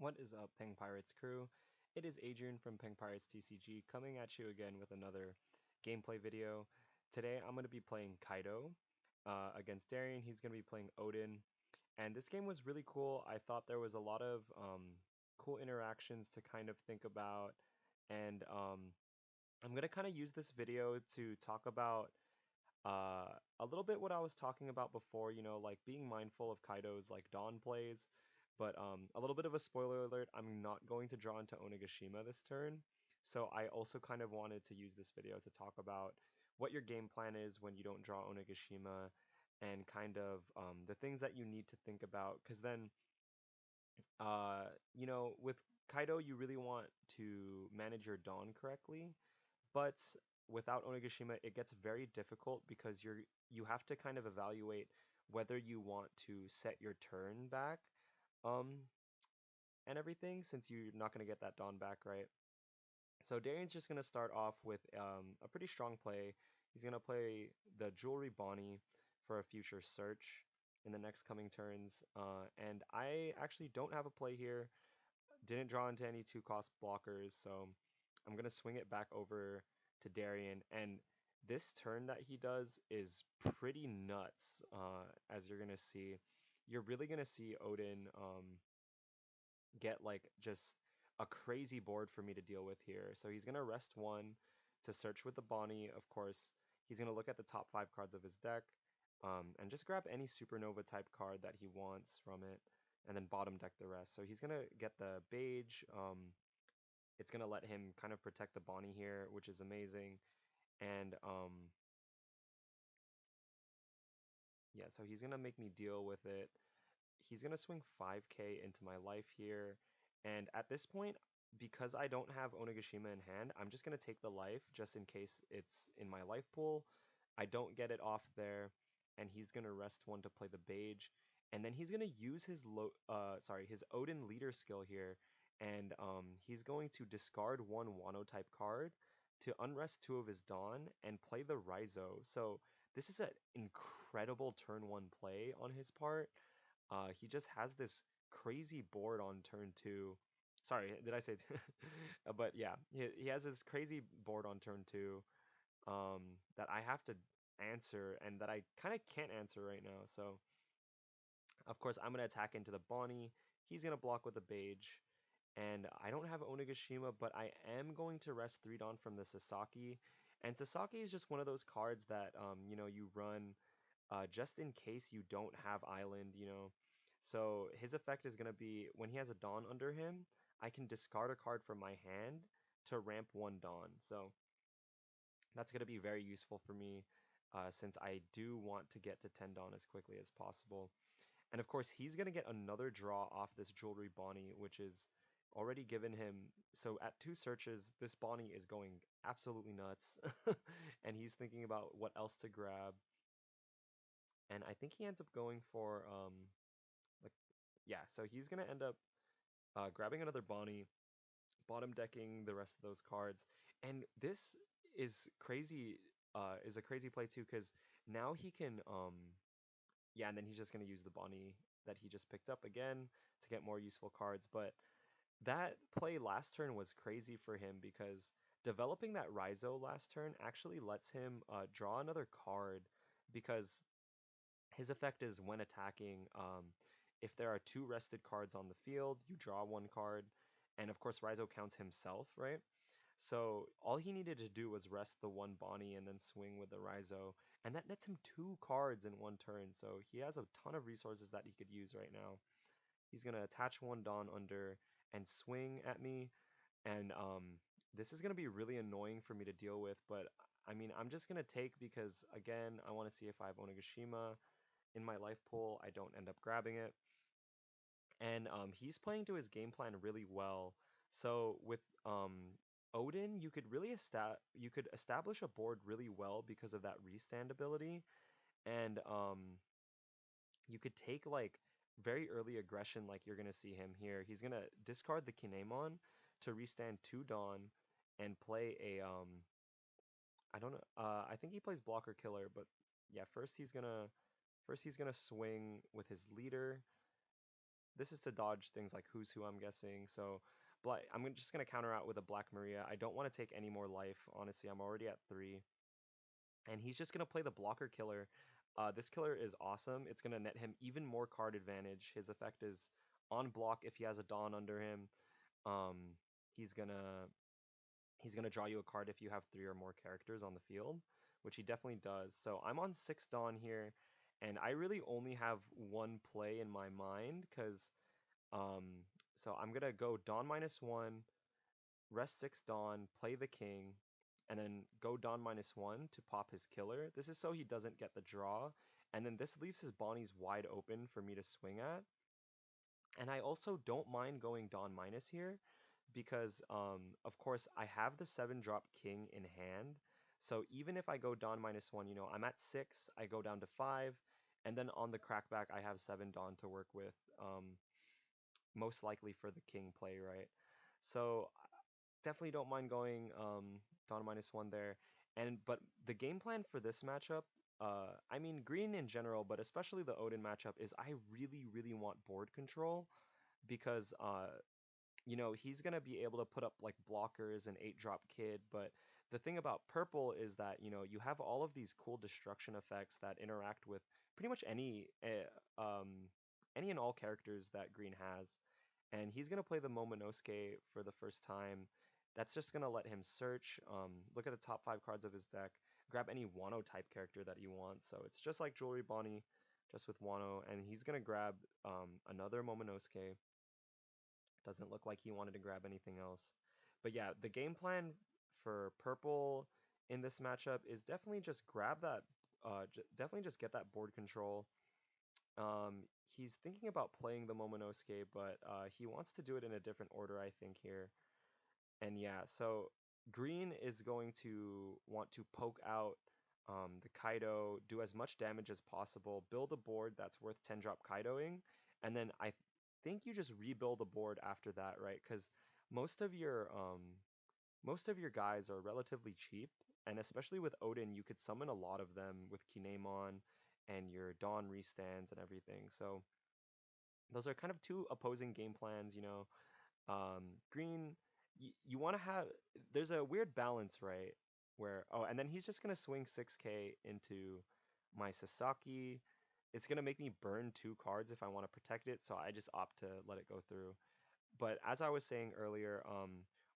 What is up, Peng Pirates crew? It is Adrian from Peng Pirates TCG coming at you again with another gameplay video. Today I'm going to be playing Kaido against Darian. He's going to be playing Oden. And this game was really cool. I thought there was a lot of cool interactions to kind of think about. And I'm going to kind of use this video to talk about a little bit what I was talking about before, like being mindful of Kaido's like Dawn plays, but a little bit of a spoiler alert, I'm not going to draw into Onigashima this turn. So I also kind of wanted to use this video to talk about what your game plan is when you don't draw Onigashima and kind of the things that you need to think about because then with Kaido you really want to manage your Dawn correctly, but without Onigashima, it gets very difficult because you have to kind of evaluate whether you want to set your turn back, um, and everything, since you're not gonna get that Dawn back, right? So Darian's just gonna start off with a pretty strong play. He's gonna play the Jewelry Bonnie for a future search in the next coming turns, and I actually don't have a play here. Didn't draw into any 2-cost blockers, so I'm gonna swing it back over to Darian. And this turn that he does is pretty nuts, as you're gonna see. You're really gonna see Oden get like just a crazy board for me to deal with here. So he's gonna rest one to search with the Bonnie, of course. He's gonna look at the top 5 cards of his deck, and just grab any supernova type card that he wants from it, and then bottom deck the rest. So he's gonna get the Beige. It's gonna let him kind of protect the Bonnie here, which is amazing. And yeah, so he's gonna make me deal with it. He's gonna swing 5k into my life here, and at this point, because I don't have Onigashima in hand, I'm just gonna take the life just in case it's in my life pool. I don't get it off there, and he's gonna rest one to play the Beige, and then he's gonna use his Odin leader skill here, and he's going to discard one Wano type card to unrest two of his Dawn and play the Raizo. So this is an incredible turn one play on his part. He just has this crazy board on turn two. Sorry, did I say? But yeah, he has this crazy board on turn two that I have to answer and that I kind of can't answer right now. So, of course, I'm going to attack into the Bonnie. He's going to block with the Beige. And I don't have Onigashima, but I am going to rest 3 Dawn from the Sasaki. And Sasaki is just one of those cards that, you run just in case you don't have Island. So his effect is going to be when he has a Dawn under him, I can discard a card from my hand to ramp 1 Dawn. So that's going to be very useful for me since I do want to get to 10 Dawn as quickly as possible. And of course, he's going to get another draw off this Jewelry Bonnie, which is already given him. So at 2 searches, this Bonnie is going absolutely nuts. And he's thinking about what else to grab. And I think he ends up going for like yeah, so he's gonna end up grabbing another Bonnie, bottom decking the rest of those cards, and this is crazy. Is a crazy play too because now he can yeah, and then he's just gonna use the Bonnie that he just picked up again to get more useful cards. But that play last turn was crazy for him because developing that Raizo last turn actually lets him draw another card because his effect is when attacking, if there are 2 rested cards on the field, you draw 1 card, and of course Raizo counts himself, right? So all he needed to do was rest the 1 Bonnie and then swing with the Raizo, and that nets him 2 cards in 1 turn, so he has a ton of resources that he could use right now. He's going to attach 1 Dawn under and swing at me, and this is going to be really annoying for me to deal with, but I mean, I'm just going to take because, again, I want to see if I have Onigashima in my life pool. I don't end up grabbing it. And he's playing to his game plan really well. So with Odin, you could establish a board really well because of that restand ability, and you could take like very early aggression, like you're gonna see him here. He's gonna discard the Kinemon to restand 2 Dawn and play a I don't know. I think he plays blocker killer, but yeah, first he's gonna swing with his leader, this is to dodge things like Who's Who, I'm guessing. So just going to counter out with a Black Maria. I don't want to take any more life. Honestly, I'm already at 3. And he's just going to play the blocker killer. This killer is awesome. It's going to net him even more card advantage. His effect is on block if he has a Dawn under him. Um, he's gonna he's gonna draw you a card if you have 3 or more characters on the field, which he definitely does. So I'm on 6 Dawn here, and I really only have one play in my mind because so I'm gonna go Dawn -1, rest 6 Dawn, play the king, and then go Dawn -1 to pop his killer. This is so he doesn't get the draw, and then this leaves his Bonnies wide open for me to swing at. And I also don't mind going Dawn minus here because, of course, I have the 7-drop king in hand. So even if I go Dawn -1, I'm at 6, I go down to 5, and then on the crackback, I have 7 Dawn to work with, most likely for the king play, right? So definitely don't mind going Dawn -1 there. But the game plan for this matchup, I mean green in general, but especially the Odin matchup, is I really, really want board control because he's gonna be able to put up like blockers and 8-drop kid, but the thing about purple is that you have all of these cool destruction effects that interact with pretty much any and all characters that green has, and he's gonna play the Momonosuke for the first time. That's just gonna let him search, look at the top 5 cards of his deck, grab any Wano type character that he wants. So it's just like Jewelry Bonnie, just with Wano, and he's gonna grab another Momonosuke. Doesn't look like he wanted to grab anything else. But yeah, the game plan for purple in this matchup is definitely just grab that, definitely just get that board control. He's thinking about playing the Momonosuke, but he wants to do it in a different order, I think, here. And yeah, so green is going to want to poke out the Kaido, do as much damage as possible, build a board that's worth 10-drop Kaidoing, and then think you just rebuild the board after that, right? Because most of your most of your guys are relatively cheap, and especially with Odin, you could summon a lot of them with Kinemon and your Dawn restands and everything. So those are kind of two opposing game plans. Green, you want to have, there's a weird balance, right? Where, oh, and then he's just going to swing 6k into my Sasaki. It's going to make me burn 2 cards if I want to protect it, so I just opt to let it go through. But as I was saying earlier,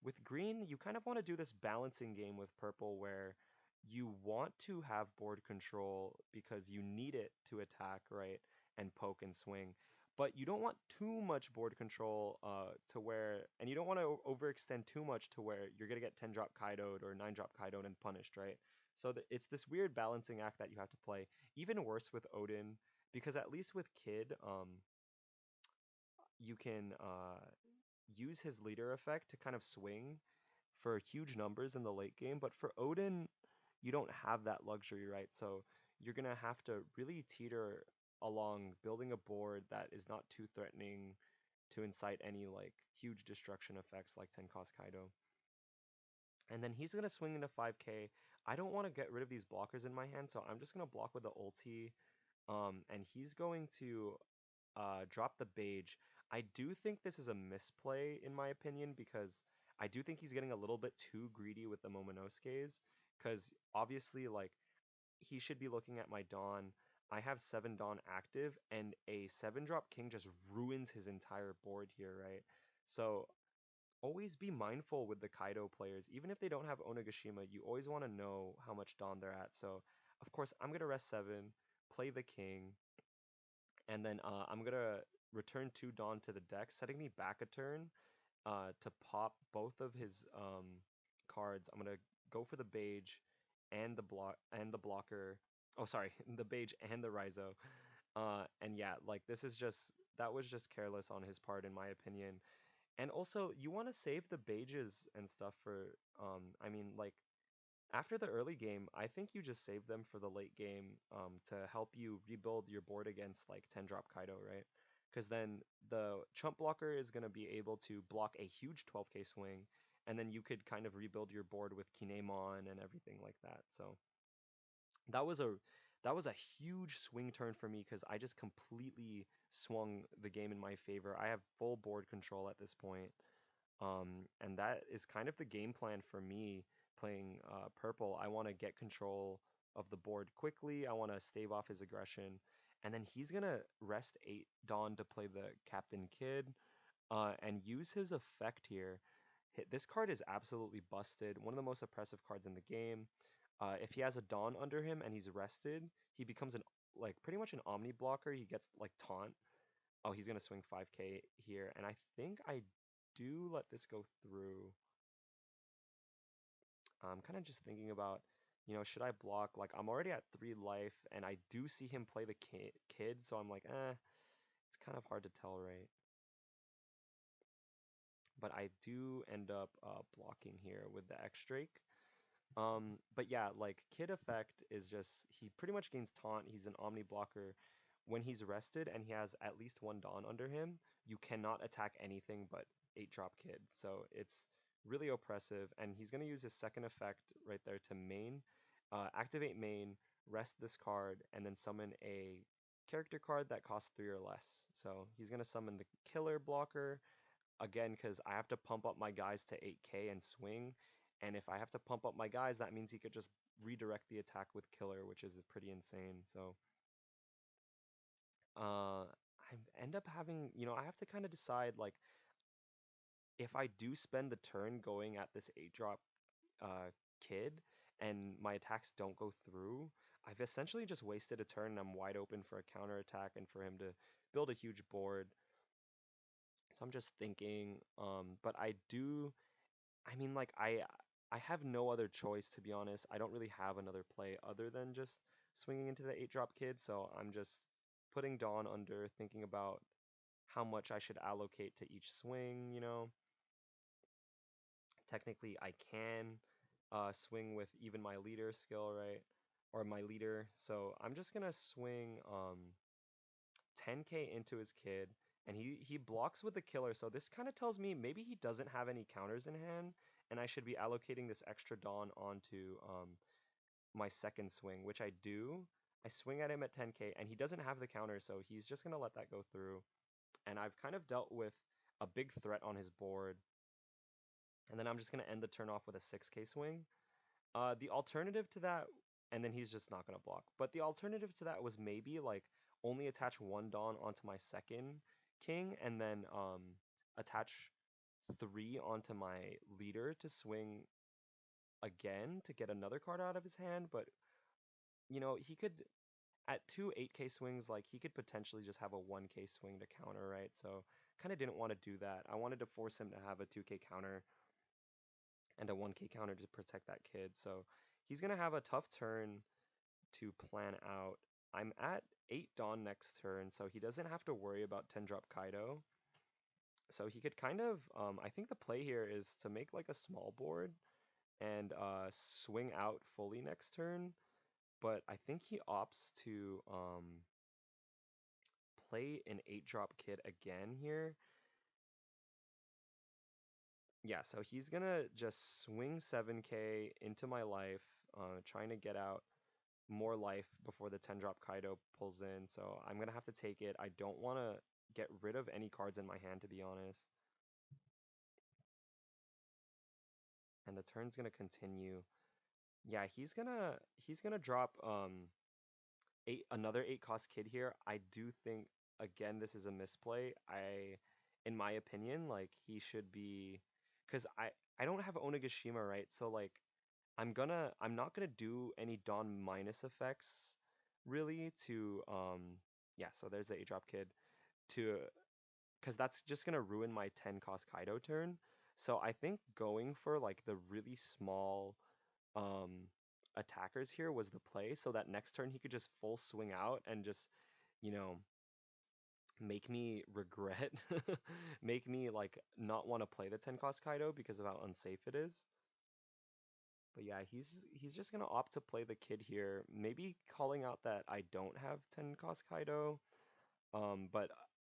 with green, you kind of want to do this balancing game with purple where you want to have board control because you need it to attack, right? And poke and swing. But you don't want too much board control to where, and you don't want to overextend too much to where you're going to get 10-drop Kaidoed or 9-drop Kaidoed and punished, right? So it's this weird balancing act that you have to play. Even worse with Odin, because at least with Kid, you can use his leader effect to kind of swing for huge numbers in the late game. But for Odin, you don't have that luxury, right? So you're going to have to really teeter along building a board that is not too threatening to incite any like huge destruction effects like Tenko's Kaido. And then he's going to swing into 5k. I don't want to get rid of these blockers in my hand, so I'm just going to block with the ulti. And he's going to drop the Beige. I do think this is a misplay in my opinion because I do think he's getting a little bit too greedy with the Momonosuke's because obviously like he should be looking at my Dawn. I have 7 Dawn active and a 7-drop King just ruins his entire board here, right? So always be mindful with the Kaido players. Even if they don't have Onigashima, you always want to know how much Dawn they're at. So of course I'm going to rest 7, play the King, and then I'm gonna return 2 Dawn to the deck, setting me back a turn to pop both of his cards. I'm gonna go for the Beige and the blocker. Oh, sorry, the Beige and the Raizo. And yeah, like that was just careless on his part, in my opinion. And also, you want to save the Beiges and stuff for. I mean, like after the early game, I think you just save them for the late game to help you rebuild your board against like 10-drop Kaido, right? Because then the chump blocker is going to be able to block a huge 12k swing, and then you could kind of rebuild your board with Kinemon and everything like that. So that was a That was a huge swing turn for me because I just completely swung the game in my favor. I have full board control at this point. And that is kind of the game plan for me playing purple. I want to get control of the board quickly. I want to stave off his aggression. And then he's going to rest 8 Dawn to play the Captain Kid and use his effect here. This card is absolutely busted. One of the most oppressive cards in the game. If he has a Dawn under him and he's rested, he becomes an like pretty much an Omni blocker. He gets like taunt. Oh, he's gonna swing 5k here, and I think I do let this go through. I'm kind of just thinking about, should I block? Like I'm already at 3 life, and I do see him play the kid, so I'm like, it's kind of hard to tell, right? But I do end up blocking here with the X Drake. But yeah, like Kid Effect is just he pretty much gains taunt. He's an Omni blocker. When he's rested and he has at least 1 Dawn under him, you cannot attack anything but 8-drop Kid. So it's really oppressive, and he's gonna use his second effect right there to main, activate main, rest this card, and then summon a character card that costs 3 or less. So he's gonna summon the Killer blocker again because I have to pump up my guys to 8k and swing. And if I have to pump up my guys, that means he could just redirect the attack with Killer, which is pretty insane. So I end up having, I have to kind of decide like if I do spend the turn going at this 8-drop kid and my attacks don't go through, I've essentially just wasted a turn and I'm wide open for a counter attack and for him to build a huge board. So I'm just thinking, but I mean, like I have no other choice to be honest. I don't really have another play other than just swinging into the 8-drop kid, so I'm just putting Dawn under, thinking about how much I should. To each swing. Technically, I can swing with even my leader skill, right? Or my leader. So I'm just gonna swing 10k into his kid, and he blocks with the killer. So this kind of tells me maybe he doesn't have any counters in hand, and I should be allocating this extra Dawn onto my second swing, which I do. I swing at him at 10k, and he doesn't have the counter, so he's just gonna let that go through. And I've kind of dealt with a big threat on his board, and then I'm just gonna end the turn off with a 6k swing. The alternative to that, and then he's just not gonna block. But the alternative to that was maybe like only attach 1 Dawn onto my second king, and then attach 3 onto my leader to swing again to get another card out of his hand. But he could at 2 8k swings, like he could potentially just have a 1k swing to counter, right? So kind of didn't want to do that. I wanted to force him to have a 2k counter and a 1k counter to protect that kid. So he's gonna have a tough turn to plan out. I'm at 8 Dawn next turn, so he doesn't have to worry about 10-drop Kaido. So he could kind of, I think the play here is to make like a small board and swing out fully next turn. But I think he opts to play an 8-drop kid again here. Yeah, so he's gonna just swing 7k into my life, trying to get out more life before the 10-drop Kaido pulls in. So I'm gonna have to take it. I don't want to get rid of any cards in my hand, to be honest. And the turn's gonna continue. Yeah, he's gonna drop another 8 cost kid here. I do think again this is a misplay. In my opinion, like he should be, because I don't have Onigashima, right? So like I'm not gonna do any Dawn minus effects really to yeah, so there's the 8-drop kid to, because that's just gonna ruin my 10 cost Kaido turn. So I think going for like the really small um attackers here was the play, so that next turn he could just full swing out and just, you know, make me regret make me like not want to play the 10 cost Kaido because of how unsafe it is. But yeah, he's just gonna opt to play the kid here, maybe calling out that I don't have 10 cost Kaido. But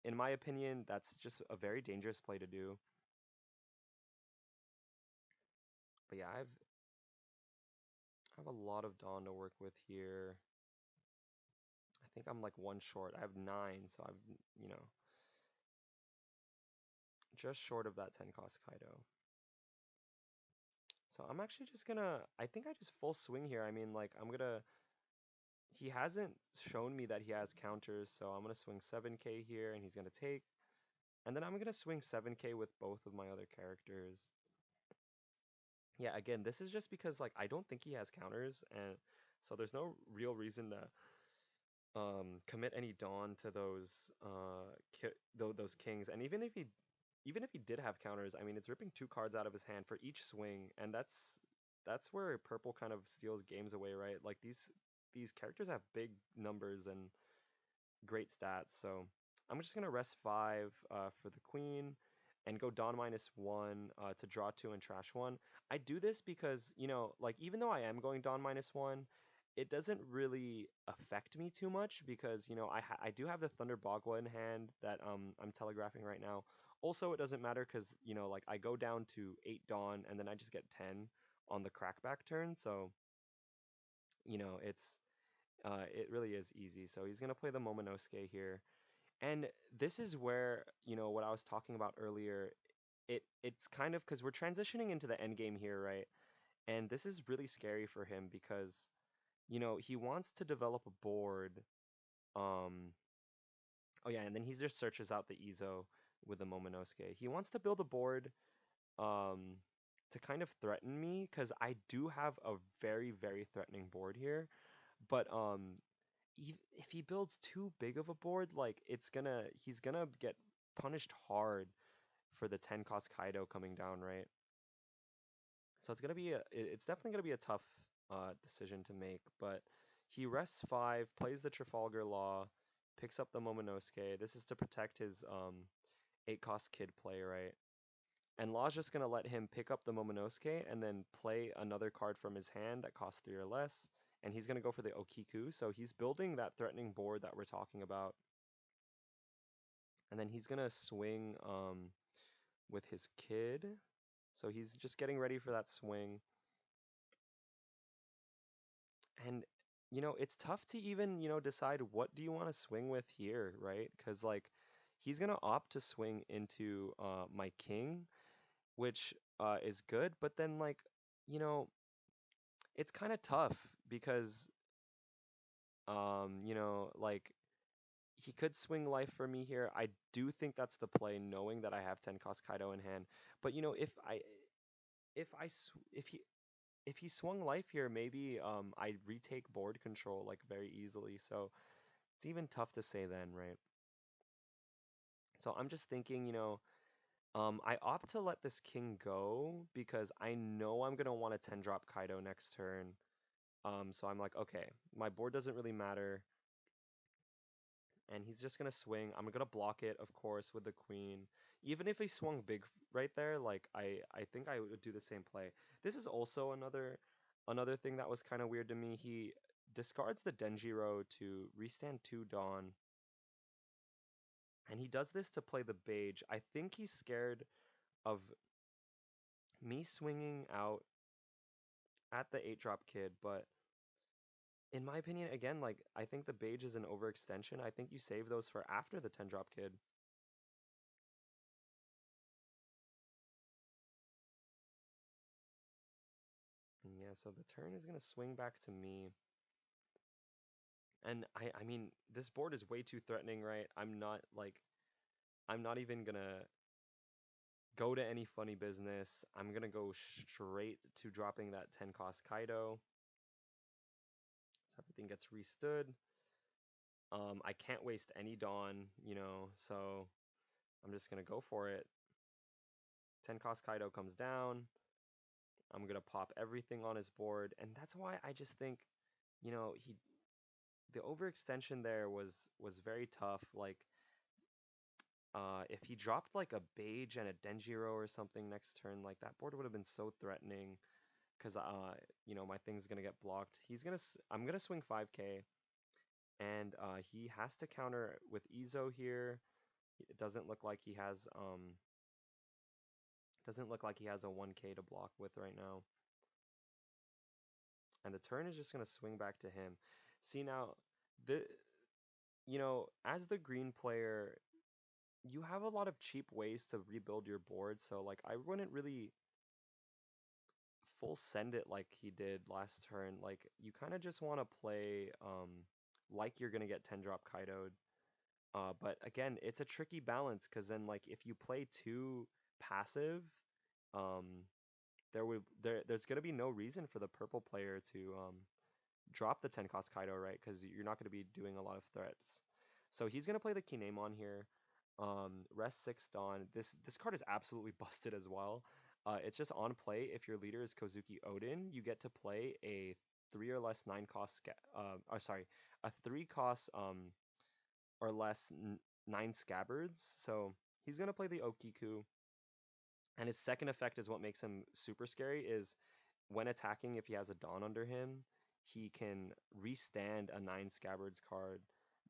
in my opinion, that's just a very dangerous play to do. But yeah, I have a lot of Dawn to work with here. think I'm like one short. I have nine, so you know, just short of that 10 cost Kaido. So I'm actually just gonna, I think I just full swing here. I mean, like, he hasn't shown me that he has counters, so I'm gonna swing 7k here, and he's gonna take. And then I'm gonna swing 7k with both of my other characters. Yeah, again, this is just because, like, I don't think he has counters, and so there's no real reason to commit any Dawn to those those kings. And even if he did have counters, I mean, it's ripping two cards out of his hand for each swing, and that's where purple kind of steals games away, right? Like these characters have big numbers and great stats. So I'm just gonna rest 5 for the queen and go Dawn -1 to draw 2 and trash 1. I do this because, you know, like even though I am going Dawn -1, it doesn't really affect me too much because, you know, I do have the Thunder Bagua in hand that I'm telegraphing right now. Also, it doesn't matter because, you know, like I go down to 8 Dawn and then I just get 10 on the crackback turn. So, you know, it really is easy. So he's gonna play the Momonosuke here. And this is where, you know, what I was talking about earlier, it's kind of because we're transitioning into the end game here, right? And this is really scary for him because, you know, he wants to develop a board. Um, oh yeah, and then he just searches out the Izo with the Momonosuke. He wants to build a board um to kind of threaten me because I do have a very, very threatening board here. But if he builds too big of a board, like he's gonna get punished hard for the 10 cost Kaido coming down, right? So it's definitely gonna be a tough decision to make. But he rests 5, plays the Trafalgar Law, picks up the Momonosuke. This is to protect his 8 cost kid play, right? And Law's just gonna let him pick up the Momonosuke and then play another card from his hand that costs 3 or less. And he's gonna go for the Okiku. So he's building that threatening board that we're talking about. And then he's gonna swing with his kid. So he's just getting ready for that swing. And you know, it's tough to even, you know, decide what do you want to swing with here, right? Because like he's gonna opt to swing into my king, which is good, but then like, you know, it's kind of tough because you know, like he could swing life for me here. I do think that's the play, knowing that I have 10 cost Kaido in hand. But you know, if he swung life here, maybe I retake board control like very easily. So it's even tough to say then, right? So I'm just thinking, you know, I opt to let this king go because I know I'm gonna want a 10 drop Kaido next turn. So I'm like, okay, my board doesn't really matter. And he's just gonna swing. I'm gonna block it, of course, with the queen. Even if he swung big right there, like I think I would do the same play. This is also another thing that was kind of weird to me. He discards the Denjiro to restand 2 Dawn, and he does this to play the Beige. I think he's scared of me swinging out at the 8 drop kid, but in my opinion, again, like I think the Beige is an overextension. I think you save those for after the 10 drop kid. And yeah, so the turn is gonna swing back to me. And I mean, this board is way too threatening, right? I'm not even gonna go to any funny business. I'm gonna go straight to dropping that 10 cost Kaido. So everything gets restood. I can't waste any Dawn, you know, so I'm just gonna go for it. 10 cost Kaido comes down. I'm gonna pop everything on his board, and that's why I just think, you know, the overextension there was very tough. Like, if he dropped like a Beige and a Denjiro or something next turn, like that board would have been so threatening. Cause you know, my thing's gonna get blocked. I'm gonna swing 5k, and he has to counter with Izo here. It doesn't look like he has a 1k to block with right now. And the turn is just gonna swing back to him. See now, the as the green player, you have a lot of cheap ways to rebuild your board. So like I wouldn't really full send it like he did last turn. Like you kind of just want to play like you're gonna get 10 drop Kaido. But again, it's a tricky balance because then like if you play too passive, um, there's gonna be no reason for the purple player to drop the 10 cost Kaido, right? Because you're not gonna be doing a lot of threats. So he's gonna play the Kinemon here. Rest 6 Dawn. This card is absolutely busted as well. It's just on play. If your leader is Kozuki Oden, you get to play a 3 or less 9 cost sorry, a 3 cost or less 9 scabbards. So he's gonna play the Okiku, and his second effect is what makes him super scary. Is when attacking, if he has a Dawn under him, he can restand a 9 scabbards card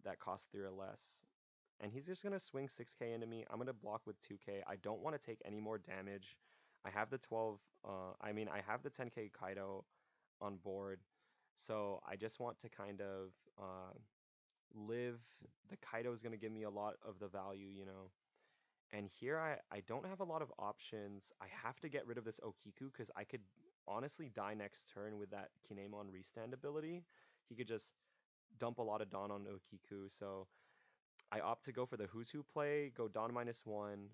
that costs 3 or less. And he's just gonna swing 6k into me. I'm gonna block with 2k. I don't want to take any more damage. I have the 12. I have the 10k Kaido on board, so I just want to kind of live. The Kaido is gonna give me a lot of the value. And here I don't have a lot of options. I have to get rid of this Okiku because I could honestly die next turn with that Kinemon restand ability. He could just dump a lot of Dawn on Okiku. So I opt to go for the Who's Who play, go Dawn -1,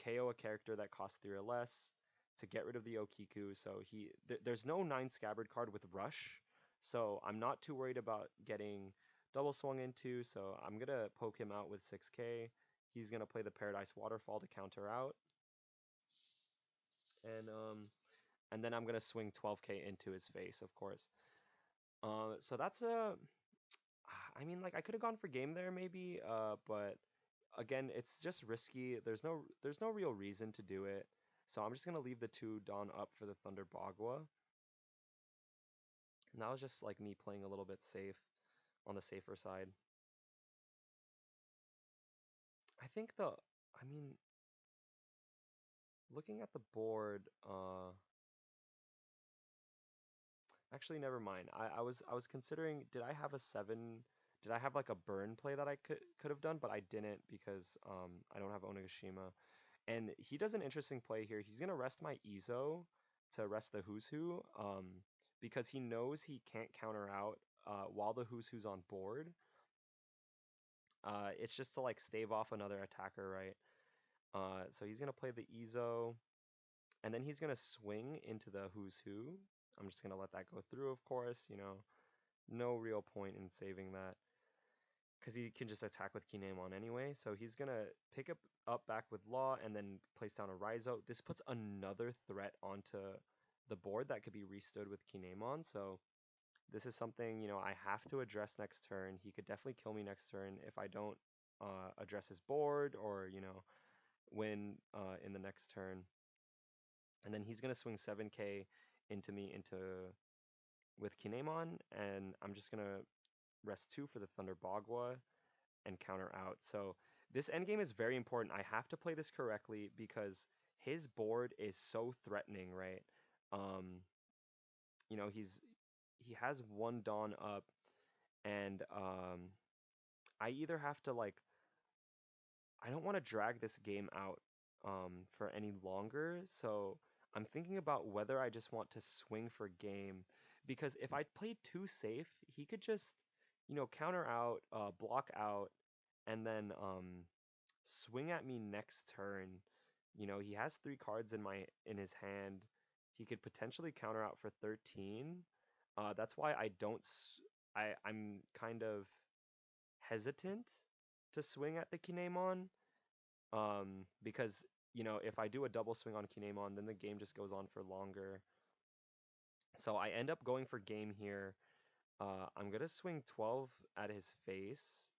KO a character that costs 3 or less to get rid of the Okiku. So there's no 9 Scabbard card with Rush, so I'm not too worried about getting double swung into. So I'm gonna poke him out with 6k. He's gonna play the Paradise Waterfall to counter out, and then I'm gonna swing 12k into his face, of course. So that's a I mean, like I could have gone for game there maybe, but again, it's just risky. There's no real reason to do it. So I'm just gonna leave the 2 Dawn up for the Thunder Bagua. And that was just like me playing a little bit safe on the safer side. I think I mean, looking at the board, actually never mind. I was considering, did I have a 7? Did I have like a burn play that I could have done, but I didn't because I don't have Onigashima. And he does an interesting play here. He's gonna rest my Izo to rest the Who's Who, because he knows he can't counter out while the Who's Who's on board. It's just to like stave off another attacker, right? So he's gonna play the Izo, and then he's gonna swing into the Who's Who. I'm just gonna let that go through, of course. No real point in saving that because he can just attack with Kinemon anyway. So he's gonna pick up back with Law and then place down a Raizo. This puts another threat onto the board that could be restood with Kinemon. So this is something I have to address next turn. He could definitely kill me next turn if I don't address his board or win in the next turn. And then he's gonna swing 7k into me into with Kinemon, and I'm just gonna rest 2 for the Thunder Bagua and counter out. So this endgame is very important. I have to play this correctly because his board is so threatening, right? Um, he has 1 Dawn up, and I either have to like I don't want to drag this game out for any longer, so I'm thinking about whether I just want to swing for game because if I play too safe, he could just counter out, block out, and then swing at me next turn. He has 3 cards in his hand. He could potentially counter out for 13. That's why I don't. I'm kind of hesitant to swing at the Kinemon. Because if I do a double swing on Kinemon, then the game just goes on for longer. So I end up going for game here. I'm gonna swing 12 at his face.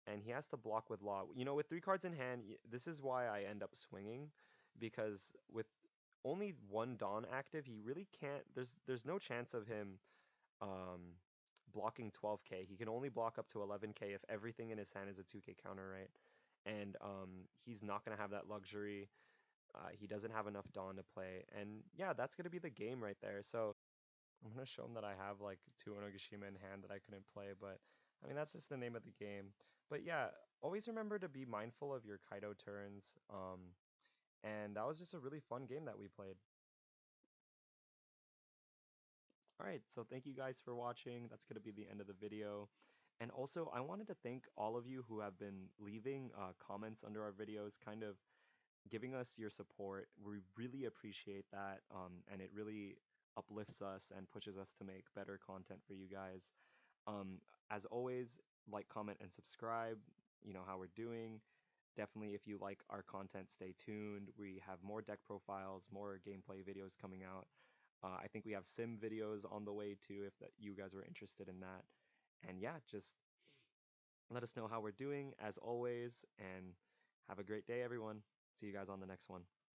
And he has to block with Law. With 3 cards in hand, this is why I end up swinging, because with only 1 Dawn active, he really can't. There's no chance of him um, blocking 12k. He can only block up to 11k if everything in his hand is a 2k counter, right? And he's not gonna have that luxury. He doesn't have enough Dawn to play, and yeah, that's gonna be the game right there. So I'm gonna show him that I have like two Onogashima in hand that I couldn't play, but I mean that's just the name of the game. But yeah, always remember to be mindful of your Kaido turns. And that was just a really fun game that we played. All right, so thank you guys for watching. That's gonna be the end of the video. And also, I wanted to thank all of you who have been leaving comments under our videos, kind of giving us your support. We really appreciate that, and it really uplifts us and pushes us to make better content for you guys. Um, as always, like, comment, and subscribe. You know how we're doing. Definitely, if you like our content, stay tuned. We have more deck profiles, more gameplay videos coming out. I think we have sim videos on the way too, if that you guys were interested in that. And yeah, just let us know how we're doing as always, and have a great day, everyone. See you guys on the next one.